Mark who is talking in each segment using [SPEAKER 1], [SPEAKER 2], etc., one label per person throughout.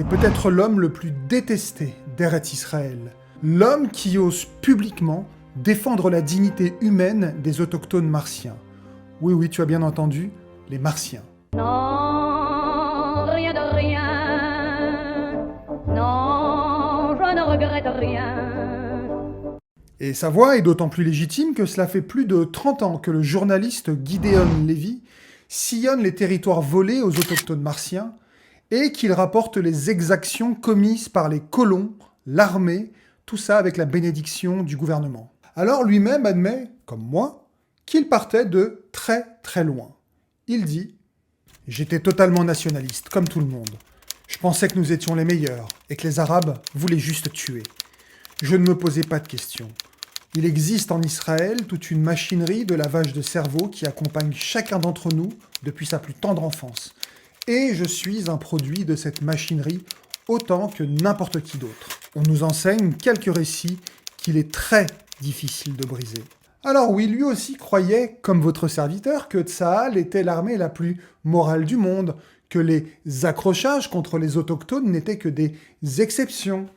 [SPEAKER 1] C'est peut-être l'homme le plus détesté d'Eretz Israël. L'homme qui ose publiquement défendre la dignité humaine des autochtones martiens. Oui, oui, tu as bien entendu, les Martiens.
[SPEAKER 2] Non, rien de rien. Non, je ne regrette rien.
[SPEAKER 1] Et sa voix est d'autant plus légitime que cela fait plus de 30 ans que le journaliste Gideon Levy sillonne les territoires volés aux autochtones martiens et qu'il rapporte les exactions commises par les colons, l'armée, tout ça avec la bénédiction du gouvernement. Alors lui-même admet, comme moi, qu'il partait de très très loin. Il dit « J'étais totalement nationaliste, comme tout le monde. Je pensais que nous étions les meilleurs et que les Arabes voulaient juste tuer. Je ne me posais pas de questions. Il existe en Israël toute une machinerie de lavage de cerveau qui accompagne chacun d'entre nous depuis sa plus tendre enfance. Et je suis un produit de cette machinerie autant que n'importe qui d'autre. On nous enseigne quelques récits qu'il est très difficile de briser. Alors oui, lui aussi croyait, comme votre serviteur, que Tsahal était l'armée la plus morale du monde, que les accrochages contre les autochtones n'étaient que des exceptions.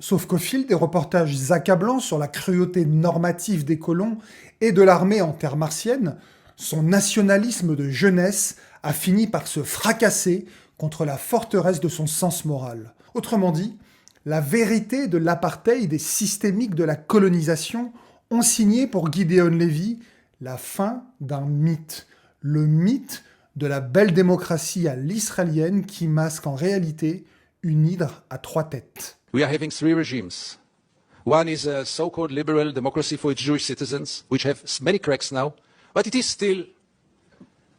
[SPEAKER 1] Sauf qu'au fil des reportages accablants sur la cruauté normative des colons et de l'armée en terre martienne, son nationalisme de jeunesse a fini par se fracasser contre la forteresse de son sens moral. Autrement dit, la vérité de l'apartheid et systémique de la colonisation ont signé pour Gideon Levy la fin d'un mythe, le mythe de la belle démocratie à l'israélienne qui masque en réalité une hydre à 3 têtes.
[SPEAKER 3] We are having 3 regimes. One is a so-called liberal democracy for its Jewish citizens, which have many cracks now, but it is still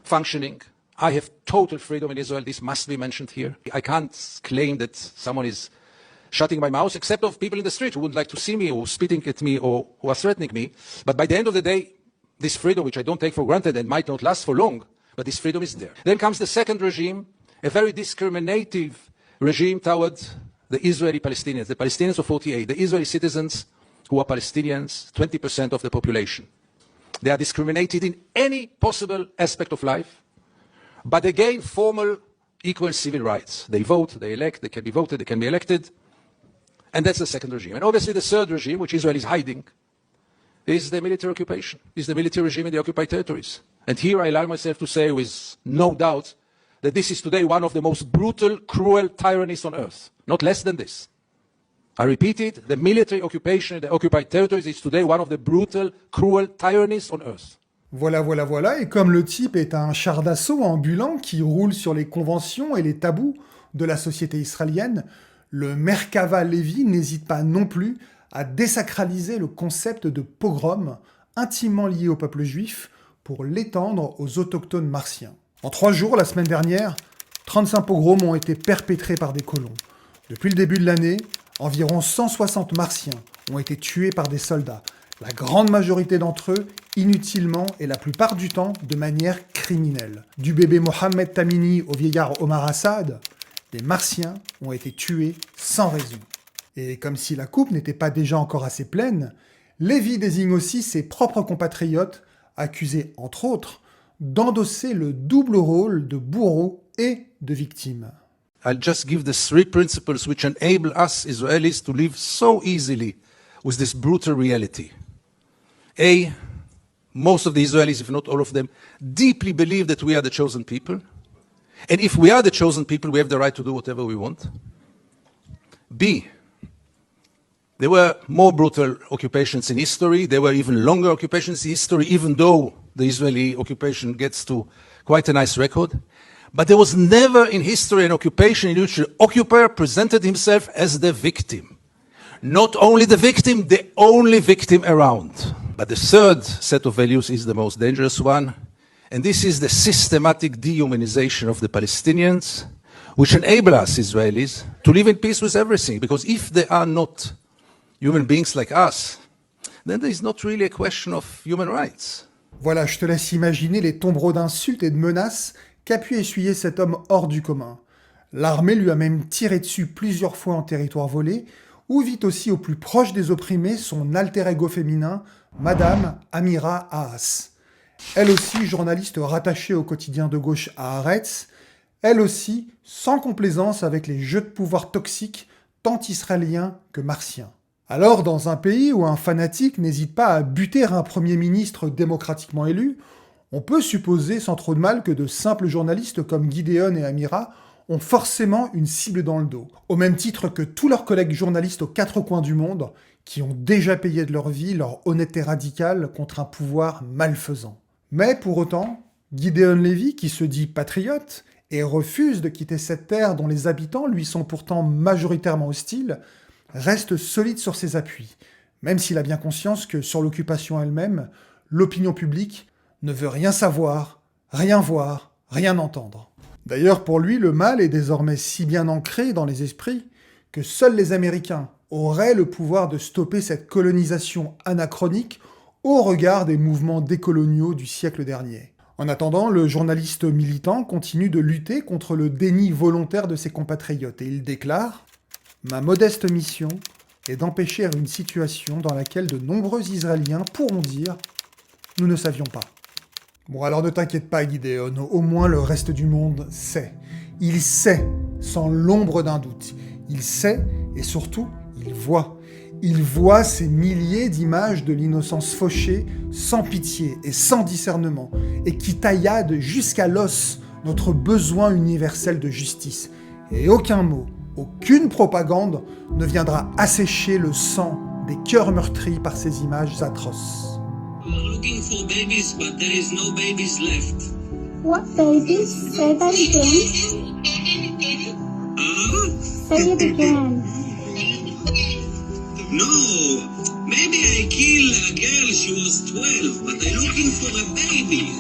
[SPEAKER 3] functioning. I have total freedom in Israel. This must be mentioned here. I can't claim that someone is shutting my mouth, except of people in the street who would like to see me or spitting at me or who are threatening me. But by the end of the day, this freedom, which I don't take for granted and might not last for long, but this freedom is there. Then comes the second regime, a very discriminative regime toward the Israeli Palestinians, the Palestinians of 48, the Israeli citizens who are Palestinians, 20% of the population. They are discriminated in any possible aspect of life, but they gain formal equal civil rights. They vote, they elect, they can be voted, they can be elected, and that's the second regime. And obviously the third regime, which Israel is hiding, is the military occupation, is the military regime in the occupied territories. And here I allow myself to say with no doubt that this is today one of the most brutal, cruel tyrannies on earth. Not less than this. I repeat it, the military occupation in the occupied territories is today one of the brutal, cruel tyrannies on earth.
[SPEAKER 1] Voilà, voilà, voilà, et comme le type est un char d'assaut ambulant qui roule sur les conventions et les tabous de la société israélienne, le Merkava Levy n'hésite pas non plus à désacraliser le concept de pogrom intimement lié au peuple juif pour l'étendre aux autochtones martiens. En 3 jours, la semaine dernière, 35 pogroms ont été perpétrés par des colons. Depuis le début de l'année, environ 160 Martiens ont été tués par des soldats, la grande majorité d'entre eux inutilement et la plupart du temps de manière criminelle. Du bébé Mohamed Tamini au vieillard Omar Assad, des Martiens ont été tués sans raison. Et comme si la coupe n'était pas déjà encore assez pleine, Levy désigne aussi ses propres compatriotes, accusés entre autres d'endosser le double rôle de bourreau et de victime.
[SPEAKER 3] I'll just give the 3 principles which enable us Israelis to live so easily with this brutal reality. A, most of the Israelis, if not all of them, deeply believe that we are the chosen people. And if we are the chosen people, we have the right to do whatever we want. B, there were more brutal occupations in history. There were even longer occupations in history, even though the Israeli occupation gets to quite a nice record. But there was never in history an occupation in which the occupier presented himself as the victim. Not only the victim, the only victim around. But the third set of values is the most dangerous one, and this is the systematic dehumanization of the Palestinians, which enable us Israelis to live in peace with everything. Because if they are not human beings like us, then there is not really a question of human rights.
[SPEAKER 1] Voilà, je te laisse imaginer les tombereaux d'insultes et de menaces qu'a pu essuyer cet homme hors du commun. L'armée lui a même tiré dessus plusieurs fois en territoire volé, où vit aussi au plus proche des opprimés son alter ego féminin, Madame Amira Haas. Elle aussi journaliste rattachée au quotidien de gauche à Haaretz, elle aussi sans complaisance avec les jeux de pouvoir toxiques tant israéliens que martiens. Alors, dans un pays où un fanatique n'hésite pas à buter un premier ministre démocratiquement élu, on peut supposer sans trop de mal que de simples journalistes comme Gideon et Amira ont forcément une cible dans le dos, au même titre que tous leurs collègues journalistes aux quatre coins du monde qui ont déjà payé de leur vie leur honnêteté radicale contre un pouvoir malfaisant. Mais pour autant, Gideon Levy, qui se dit patriote et refuse de quitter cette terre dont les habitants lui sont pourtant majoritairement hostiles, reste solide sur ses appuis, même s'il a bien conscience que sur l'occupation elle-même, l'opinion publique ne veut rien savoir, rien voir, rien entendre. D'ailleurs, pour lui, le mal est désormais si bien ancré dans les esprits que seuls les Américains auraient le pouvoir de stopper cette colonisation anachronique au regard des mouvements décoloniaux du siècle dernier. En attendant, le journaliste militant continue de lutter contre le déni volontaire de ses compatriotes et il déclare « Ma modeste mission est d'empêcher une situation dans laquelle de nombreux Israéliens pourront dire « Nous ne savions pas ». Bon, alors ne t'inquiète pas, Gideon, au moins le reste du monde sait. Il sait, sans l'ombre d'un doute. Il sait, et surtout, il voit. Il voit ces milliers d'images de l'innocence fauchée, sans pitié et sans discernement, et qui tailladent jusqu'à l'os notre besoin universel de justice. Et aucun mot, aucune propagande ne viendra assécher le sang des cœurs meurtris par ces images atroces.
[SPEAKER 4] We're looking for babies, but there is no babies left.
[SPEAKER 5] What babies? Say that again. Say it again.
[SPEAKER 4] No, maybe I killed a girl, she was 12, but I'm looking for a baby.